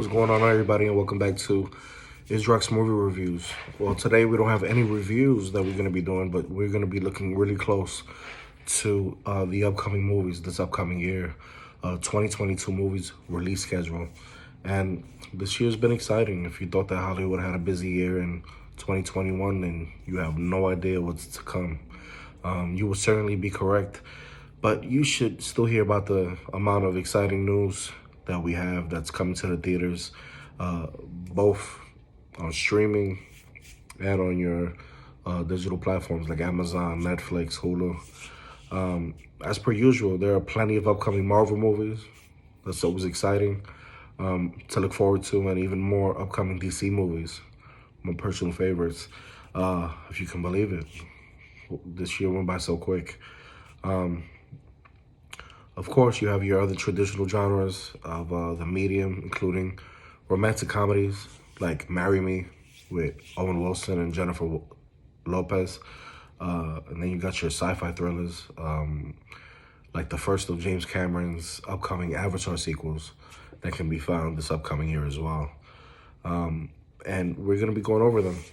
What's going on, everybody, and welcome back to Isdrox Movie Reviews. Well, today we don't have any reviews that we're going to be doing, but we're going to be looking really close to the upcoming movies this upcoming year, 2022 movies release schedule. And this year's been exciting. If you thought that Hollywood had a busy year in 2021, then you have no idea what's to come. You will certainly be correct, but you should still hear about the amount of exciting news that we have that's coming to the theaters, both on streaming and on your digital platforms like Amazon, Netflix, Hulu. As per usual, there are plenty of upcoming Marvel movies. That's always exciting to look forward to, and even more upcoming DC movies, my personal favorites, if you can believe it. This year went by so quick. Of course, you have your other traditional genres of the medium, including romantic comedies like Marry Me with Owen Wilson and Jennifer Lopez. And then you got your sci-fi thrillers, like the first of James Cameron's upcoming Avatar sequels that can be found this upcoming year as well. And we're going to be going over them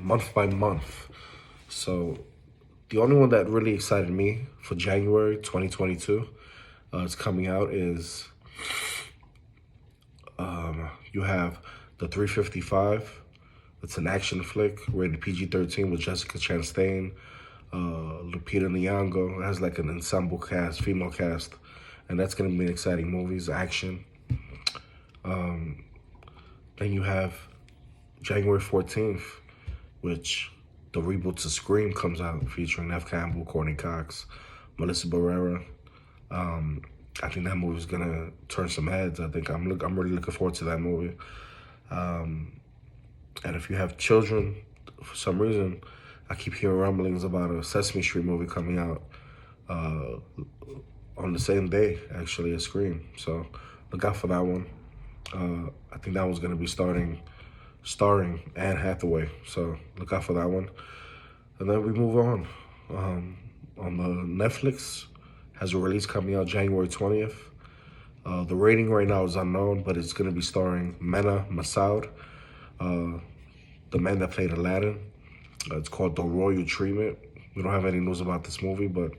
month by month. So the only one that really excited me for January 2022, it's coming out, is you have The 355. It's an action flick rated PG-13 with Jessica Chastain, Lupita Nyong'o. It has like an ensemble cast, female cast, and that's going to be an exciting movie. It's action. Then you have January 14th, which the reboot to Scream comes out, featuring Neve Campbell, Courtney Cox, Melissa Barrera. I think that movie's gonna turn some heads. I'm really looking forward to that movie. And if you have children, for some reason, I keep hearing rumblings about a Sesame Street movie coming out on the same day, actually, as Scream. So look out for that one. I think that one's gonna be starring Anne Hathaway, so look out for that one. And then we move on. On the Netflix has a release coming out January 20th. The rating right now is unknown, but it's going to be starring Mena Massoud, the man that played Aladdin. It's called The Royal Treatment. We don't have any news about this movie, but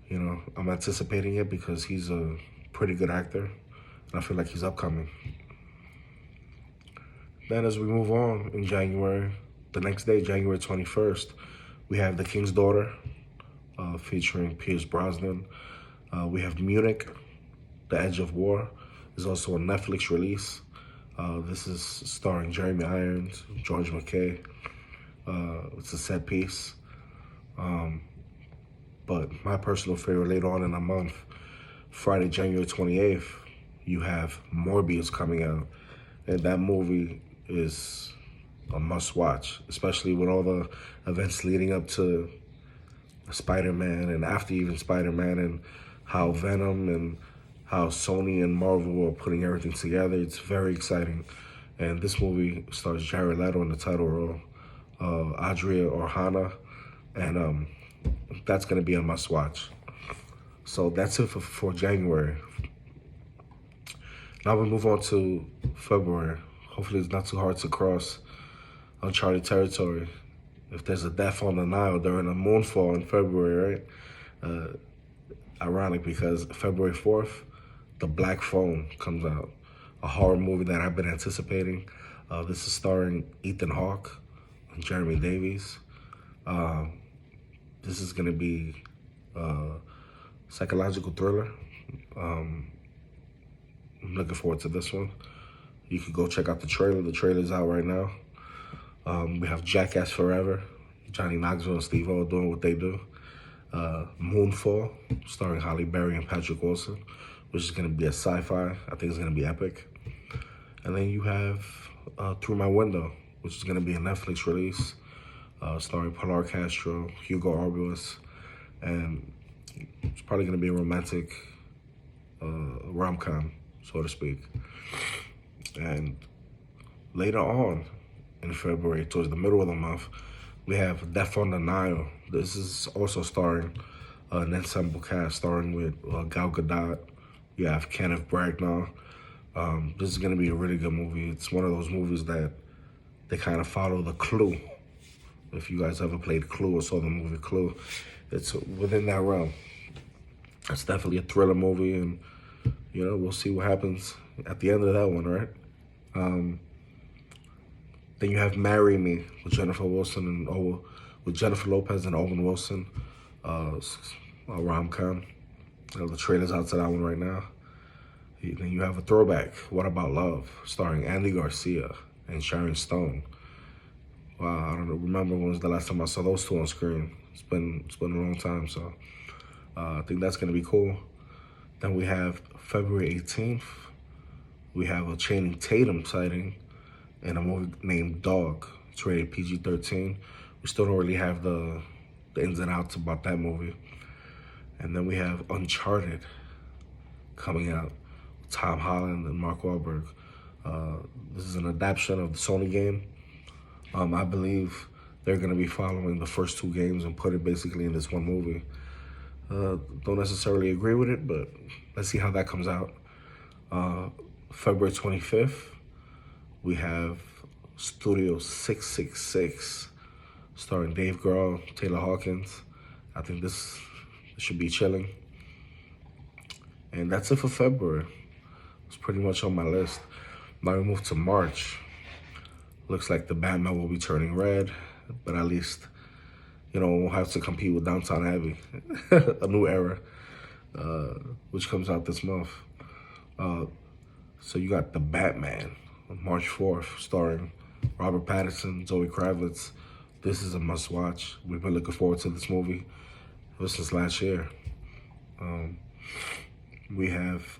you know, I'm anticipating it because he's a pretty good actor, and I feel like he's upcoming. Then as we move on in January, the next day, January 21st, we have The King's Daughter, featuring Pierce Brosnan. We have Munich, The Edge of War, is also a Netflix release. This is starring Jeremy Irons, George McKay. It's a set piece. But my personal favorite, later on in the month, Friday, January 28th, you have Morbius coming out. And that movie is a must-watch, especially with all the events leading up to Spider-Man and after even Spider-Man, and how Venom and how Sony and Marvel are putting everything together. It's very exciting. And this movie stars Jared Leto in the title role, Adria Arjona, and that's going to be a must-watch. So that's it for January. Now we move on to February. Hopefully it's not too hard to cross uncharted territory. If there's a death on the Nile during a moonfall in February, right? Ironic, because February 4th, The Black Phone comes out, a horror movie that I've been anticipating. This is starring Ethan Hawke and Jeremy Davies. This is going to be a psychological thriller. I'm looking forward to this one. You can go check out the trailer. The trailer's out right now. We have Jackass Forever, Johnny Knoxville and Steve-O doing what they do. Moonfall, starring Halle Berry and Patrick Wilson, which is going to be a sci-fi. I think it's going to be epic. And then you have Through My Window, which is going to be a Netflix release, starring Pilar Castro, Hugo Arbulas, and it's probably going to be a romantic rom-com, so to speak. And later on in February, towards the middle of the month, we have Death on the Nile. This is also starring an ensemble cast, starring with Gal Gadot. You have Kenneth Branagh, This is gonna be a really good movie. It's one of those movies that they kind of follow the Clue. If you guys ever played Clue or saw the movie Clue, it's within that realm. It's definitely a thriller movie, and we'll see what happens at the end of that one, right? Then you have "Marry Me" with Jennifer Wilson and with Jennifer Lopez and Owen Wilson, a rom-com. The trailer's out to that one right now. Then you have a throwback, "What About Love," starring Andy Garcia and Sharon Stone. Wow, I don't remember when was the last time I saw those two on screen. It's been a long time, so I think that's gonna be cool. Then we have February 18th. We have a Channing Tatum sighting in a movie named Dog. It's rated PG-13. We still don't really have the ins and outs about that movie. And then we have Uncharted coming out with Tom Holland and Mark Wahlberg. This is an adaptation of the Sony game. I believe they're going to be following the first two games and put it basically in this one movie. Don't necessarily agree with it, but let's see how that comes out. February 25th, we have Studio 666, starring Dave Grohl, Taylor Hawkins. I think this should be chilling. And that's it for February. It's pretty much on my list. Now we move to March. Looks like the Batman will be turning red, but at least, won't have to compete with Downton Abbey, a new era, which comes out this month. So you got the Batman on March 4th, starring Robert Pattinson, Zoe Kravitz. This is a must-watch. We've been looking forward to this movie ever since last year. We have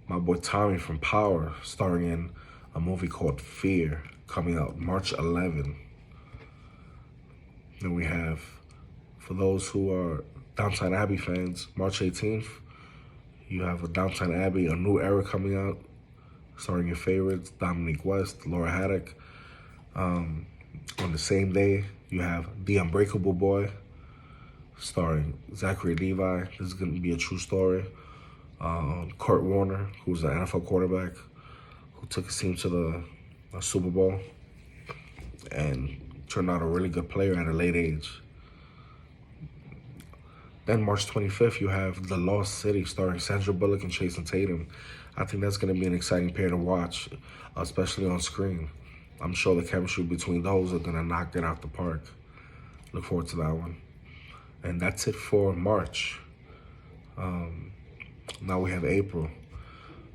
my boy Tommy from Power starring in a movie called Fear, coming out March 11th. Then we have, for those who are Downton Abbey fans, March 18th, you have a Downton Abbey, A New Era coming out, starring your favorites, Dominique West, Laura Haddock. On the same day, you have The Unbreakable Boy, starring Zachary Levi. This is going to be a true story. Kurt Warner, who's an NFL quarterback, who took his team to the Super Bowl and turned out a really good player at a late age. Then March 25th, you have The Lost City, starring Sandra Bullock and Jason Tatum. I think that's going to be an exciting pair to watch, especially on screen. I'm sure the chemistry between those are going to knock it out the park. Look forward to that one. And that's it for March. Now we have April.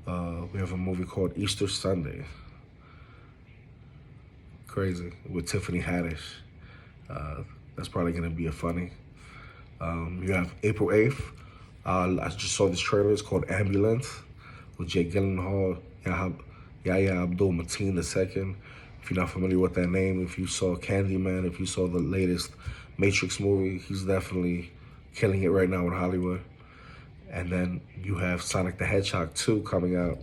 We have a movie called Easter Sunday. Crazy, with Tiffany Haddish. That's probably going to be a funny. You have April 8th. I just saw this trailer. It's called Ambulance with Jake Gyllenhaal, Yahya Abdul-Mateen II. If you're not familiar with that name, if you saw Candyman, if you saw the latest Matrix movie, he's definitely killing it right now in Hollywood. And then you have Sonic the Hedgehog 2 coming out,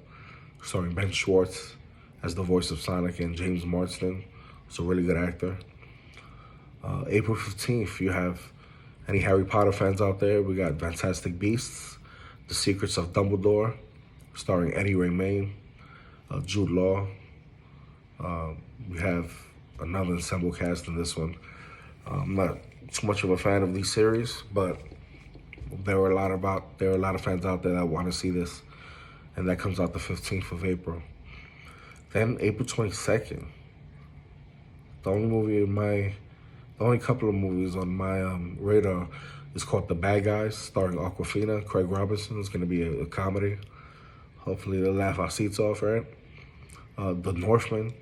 starring Ben Schwartz as the voice of Sonic and James Marsden. He's a really good actor. April 15th, you have any Harry Potter fans out there, we got Fantastic Beasts, The Secrets of Dumbledore, starring Eddie Redmayne, Jude Law. We have another ensemble cast in this one. I'm not too much of a fan of these series, but there are a lot of fans out there that want to see this, and that comes out the 15th of April. Then April 22nd, the only couple of movies on my radar is called The Bad Guys, starring Awkwafina, Craig Robinson. It's going to be a comedy. Hopefully they'll laugh our seats off, right? The Northman,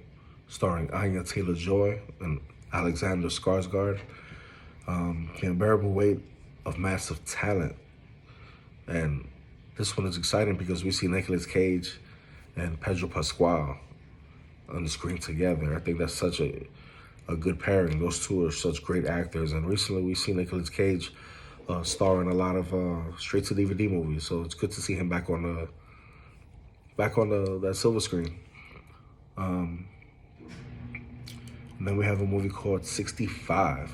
starring Anya Taylor-Joy and Alexander Skarsgård. The Unbearable Weight of Massive Talent. And this one is exciting because we see Nicolas Cage and Pedro Pascal on the screen together. I think that's such a good pairing. Those two are such great actors. And recently we see Nicolas Cage star in a lot of straight-to-DVD movies. So it's good to see him back on that silver screen. And then we have a movie called 65,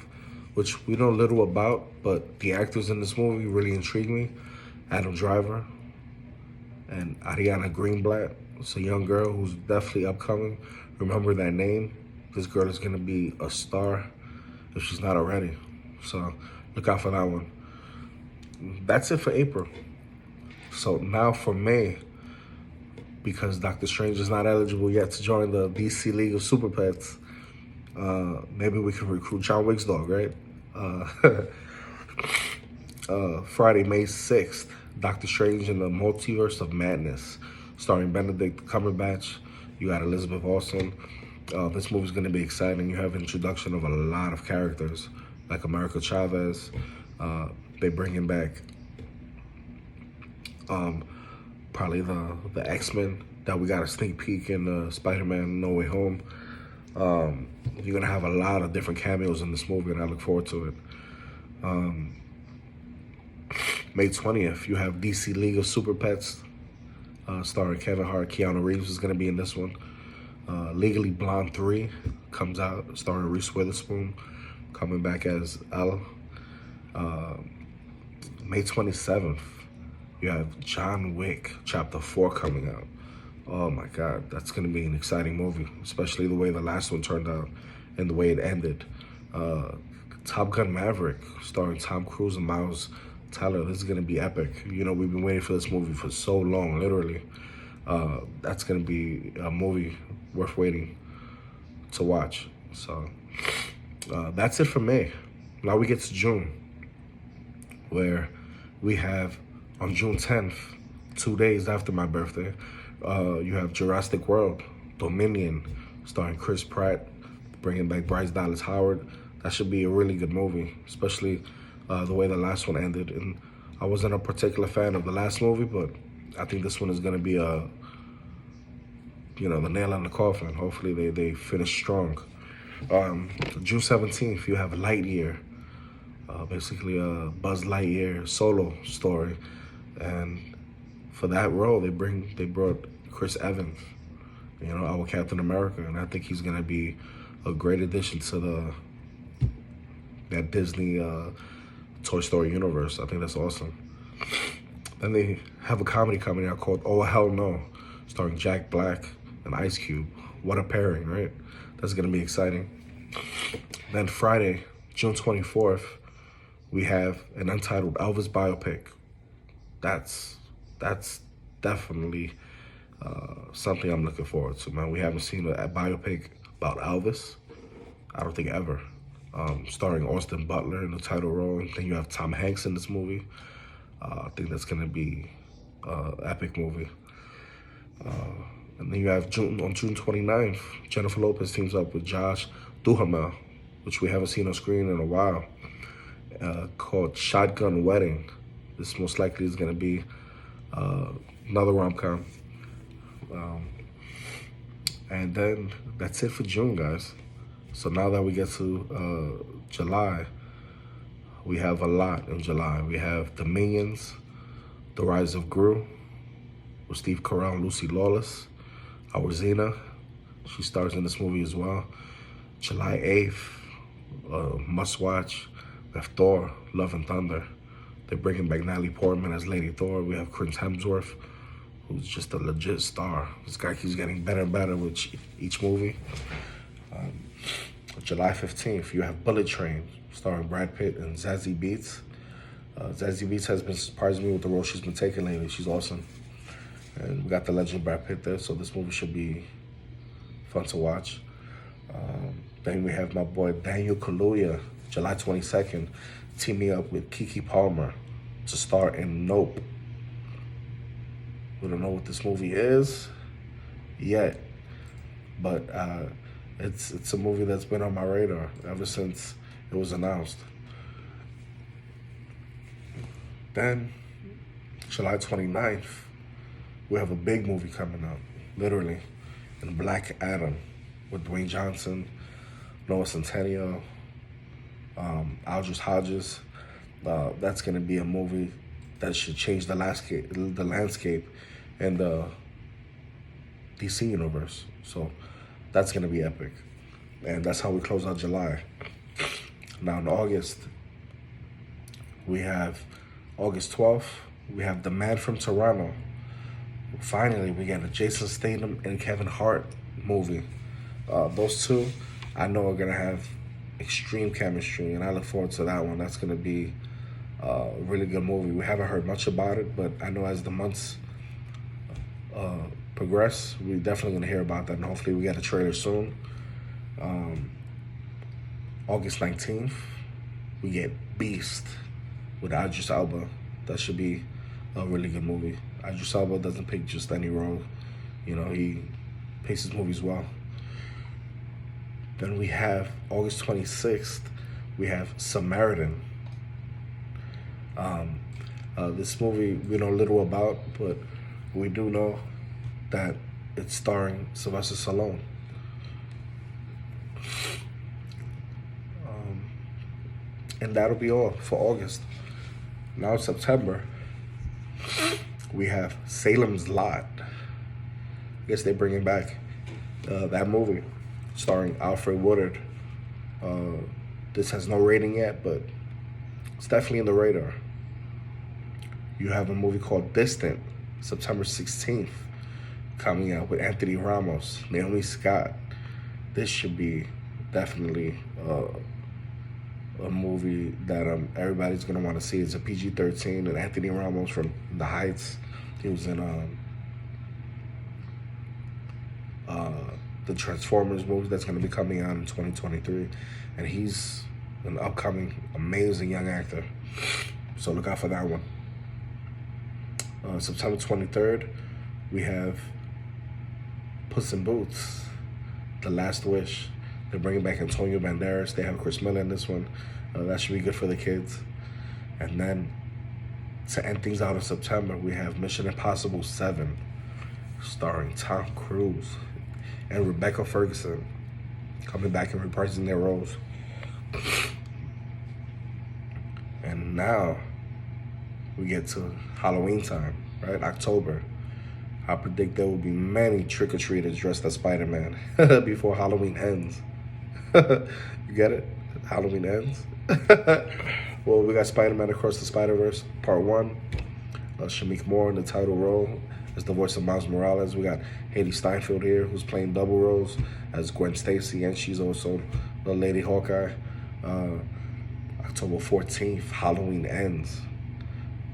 which we know little about, but the actors in this movie really intrigue me. Adam Driver, and Ariana Greenblatt. It's a young girl who's definitely upcoming. Remember that name. This girl is gonna be a star if she's not already. So look out for that one. That's it for April. So now for May, because Doctor Strange is not eligible yet to join the DC League of Super Pets, maybe we can recruit John Wick's dog, right? Friday, May 6th, Doctor Strange in the Multiverse of Madness, starring Benedict Cumberbatch. You got Elizabeth Olsen. This movie's going to be exciting. You have introduction of a lot of characters, like America Chavez. They bringing back probably the X-Men that we got a sneak peek in Spider-Man No Way Home. You're going to have a lot of different cameos in this movie, and I look forward to it. May 20th, you have DC League of Super Pets, starring Kevin Hart. Keanu Reeves is going to be in this one. Legally Blonde 3 comes out, starring Reese Witherspoon, coming back as Elle. May 27th, you have John Wick Chapter 4 coming out. Oh my God, that's going to be an exciting movie, especially the way the last one turned out and the way it ended. Top Gun Maverick, starring Tom Cruise and Miles Teller. This is going to be epic. You know, we've been waiting for this movie for so long, literally. That's going to be a movie worth waiting to watch. So that's it for May. Now we get to June, where we have on June 10th, 2 days after my birthday, you have Jurassic World Dominion, starring Chris Pratt, bringing back Bryce Dallas Howard. That should be a really good movie, especially the way the last one ended. And I wasn't a particular fan of the last movie, but I think this one is going to be the nail in the coffin. Hopefully they finish strong. June 17th, you have Lightyear, basically a Buzz Lightyear solo story. And for that role, they brought Chris Evans, our Captain America, and I think he's going to be a great addition to that Disney Toy Story universe. I think that's awesome. Then they have a comedy coming out called Oh Hell No, starring Jack Black and Ice Cube. What a pairing, right? That's going to be exciting. Then Friday, June 24th, we have an untitled Elvis biopic. That's definitely something I'm looking forward to, man. We haven't seen a biopic about Elvis, I don't think ever. Starring Austin Butler in the title role. And then you have Tom Hanks in this movie. I think that's going to be an epic movie. And then you have on June 29th, Jennifer Lopez teams up with Josh Duhamel, which we haven't seen on screen in a while, called Shotgun Wedding. This most likely is going to be another rom-com. And then that's it for June, guys. So now that we get to July, we have a lot in July. We have The Minions, The Rise of Gru, with Steve Carell and Lucy Lawless. Our Xena, she stars in this movie as well. July 8th, must watch. We have Thor, Love and Thunder. They're bringing back Natalie Portman as Lady Thor. We have Chris Hemsworth, who's just a legit star. This guy keeps getting better and better with each movie. July 15th, you have Bullet Train, starring Brad Pitt and Zazie Beetz. Zazie Beetz has been surprising me with the role she's been taking lately. She's awesome. And we got the legend Brad Pitt there, so this movie should be fun to watch. Then we have my boy Daniel Kaluuya, July 22nd, teaming up with Keke Palmer to star in Nope. We don't know what this movie is yet, but it's a movie that's been on my radar ever since it was announced. Then, July 29th, we have a big movie coming out, literally, in Black Adam, with Dwayne Johnson, Noah Centineo, Aldous Hodges. That's going to be a movie that should change the landscape in the DC universe. So that's going to be epic. And that's how we close out July. Now in August, we have August 12th, we have The Man from Toronto, Finally, we got a Jason Statham and Kevin Hart movie. Those two, I know, are gonna have extreme chemistry, and I look forward to that one. That's gonna be a really good movie. We haven't heard much about it, but I know as the months progress, we're definitely gonna hear about that, and hopefully, we get a trailer soon. August 19th, we get Beast with Idris Elba. That should be a really good movie. Idris Elba doesn't pick just any role. You know, he picks his movies well. Then we have August 26th, we have Samaritan. This movie we know little about, but we do know that it's starring Sylvester Stallone. And that'll be all for August. Now September, we have Salem's Lot. I guess they're bringing back that movie starring Alfred Woodard. This has no rating yet, but it's definitely in the radar. You have a movie called Distant, September 16th, coming out with Anthony Ramos, Naomi Scott. This should be definitely a movie that everybody's gonna want to see. It's a PG-13, and Anthony Ramos from The Heights. He was in the Transformers movie that's gonna be coming out in 2023, and he's an upcoming amazing young actor. So look out for that one. September 23rd, we have Puss in Boots, The Last Wish. They're bringing back Antonio Banderas. They have Chris Miller in this one. That should be good for the kids. And then to end things out in September, we have Mission Impossible 7, starring Tom Cruise and Rebecca Ferguson, coming back and reprising their roles. And now we get to Halloween time, right? October. I predict there will be many trick-or-treaters dressed as Spider-Man before Halloween ends. You get it? Halloween ends. Well, we got Spider-Man Across the Spider-Verse, Part 1. Shamik Moore in the title role as the voice of Miles Morales. We got Hailee Steinfeld here, who's playing double roles as Gwen Stacy, and she's also the Lady Hawkeye. October 14th, Halloween ends.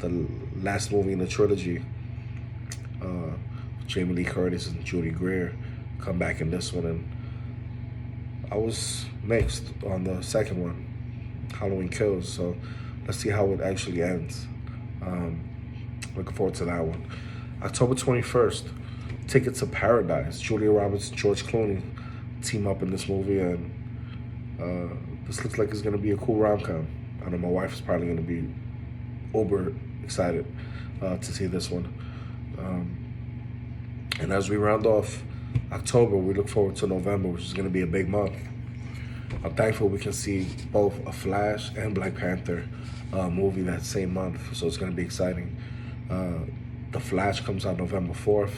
The last movie in the trilogy. Jamie Lee Curtis and Judy Greer come back in this one, and I was mixed on the second one, Halloween Kills. So let's see how it actually ends. Looking forward to that one. October 21st, Ticket to Paradise. Julia Roberts and George Clooney team up in this movie, and this looks like it's gonna be a cool rom-com. I know my wife is probably gonna be uber excited to see this one. And as we round off October, we look forward to November, which is going to be a big month. I'm thankful we can see both a Flash and Black Panther movie that same month, so it's going to be exciting. The Flash comes out November 4th,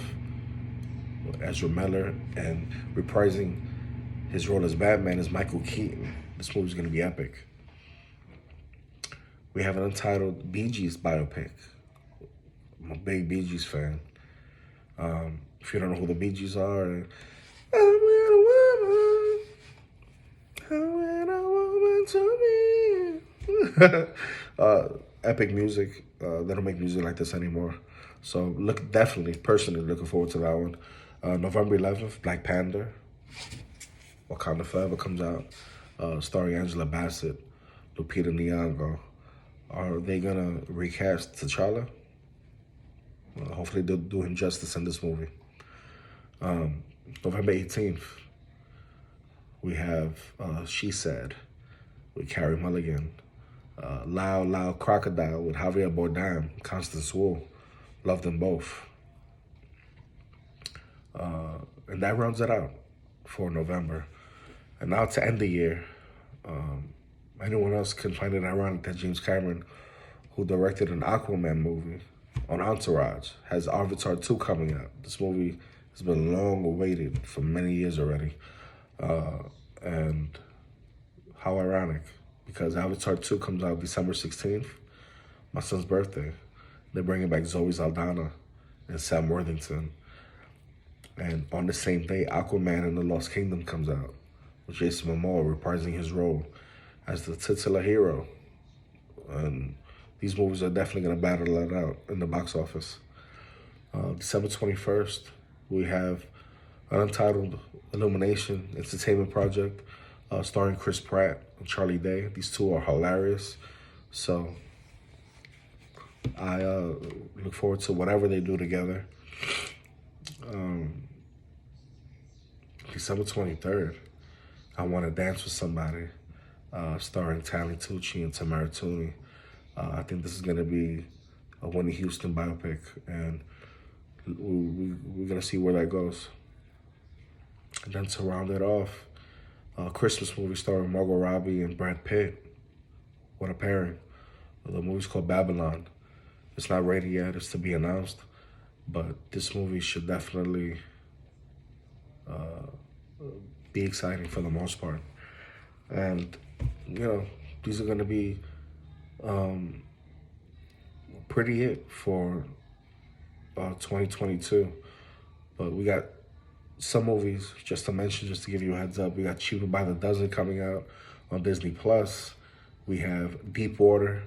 Ezra Miller, and reprising his role as Batman is Michael Keaton. This movie's going to be epic. We have an untitled Bee Gees biopic. I'm a big Bee Gees fan. If you don't know who the Bee Gees are, I want a woman to be. Epic music. They don't make music like this anymore. So personally looking forward to that one. November 11th, Black Panther, Wakanda Forever comes out, starring Angela Bassett, Lupita Nyong'o. Are they gonna recast T'Challa? Hopefully they'll do him justice in this movie. November 18th, we have She Said with Carey Mulligan. Loud, Loud Crocodile with Javier Bardem, Constance Wu. Love them both. And that rounds it out for November. And now to end the year, anyone else can find it ironic that James Cameron, who directed an Aquaman movie on Entourage, has Avatar 2 coming out. This movie has been long awaited for many years already. And how ironic, because Avatar 2 comes out December 16th, my son's birthday. They're bringing back Zoe Saldana and Sam Worthington. And on the same day, Aquaman and the Lost Kingdom comes out, with Jason Momoa reprising his role as the titular hero. And these movies are definitely going to battle it out in the box office. December 21st, we have an untitled Illumination entertainment project starring Chris Pratt and Charlie Day. These two are hilarious. So I look forward to whatever they do together. December 23rd, I Want to Dance with Somebody, starring Tally Tucci and Tamara Tooney. I think this is going to be a Whitney Houston biopic, and we're going to see where that goes. And then to round it off, a Christmas movie starring Margot Robbie and Brad Pitt. What a pairing. The movie's called Babylon. It's not ready yet, it's to be announced, but this movie should definitely be exciting for the most part. And, you know, these are going to be pretty it for 2022. But we got some movies, just to mention, just to give you a heads up. We got Cheaper by the Dozen coming out on Disney Plus. We have Deep Water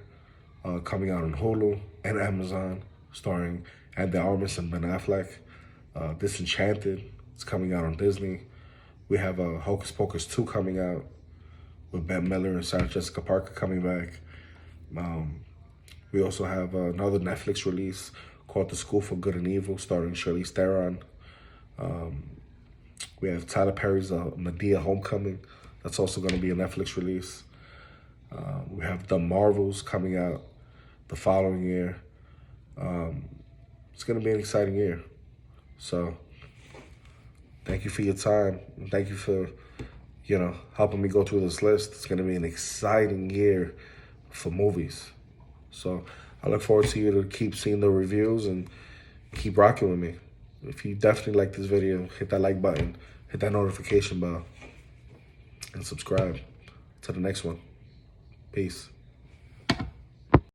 coming out on Hulu and Amazon, starring Andy Armas and Ben Affleck. Disenchanted is coming out on Disney. We have Hocus Pocus 2 coming out with Ben Miller and Sarah Jessica Parker coming back. We also have another Netflix release called The School for Good and Evil, starring Charlize Theron. We have Tyler Perry's Medea Homecoming. That's also going to be a Netflix release. We have The Marvels coming out the following year. It's going to be an exciting year. So thank you for your time. And thank you for, helping me go through this list. It's going to be an exciting year for movies. So I look forward to you to keep seeing the reviews and keep rocking with me. If you definitely like this video, hit that like button, hit that notification bell, and subscribe to the next one. Peace.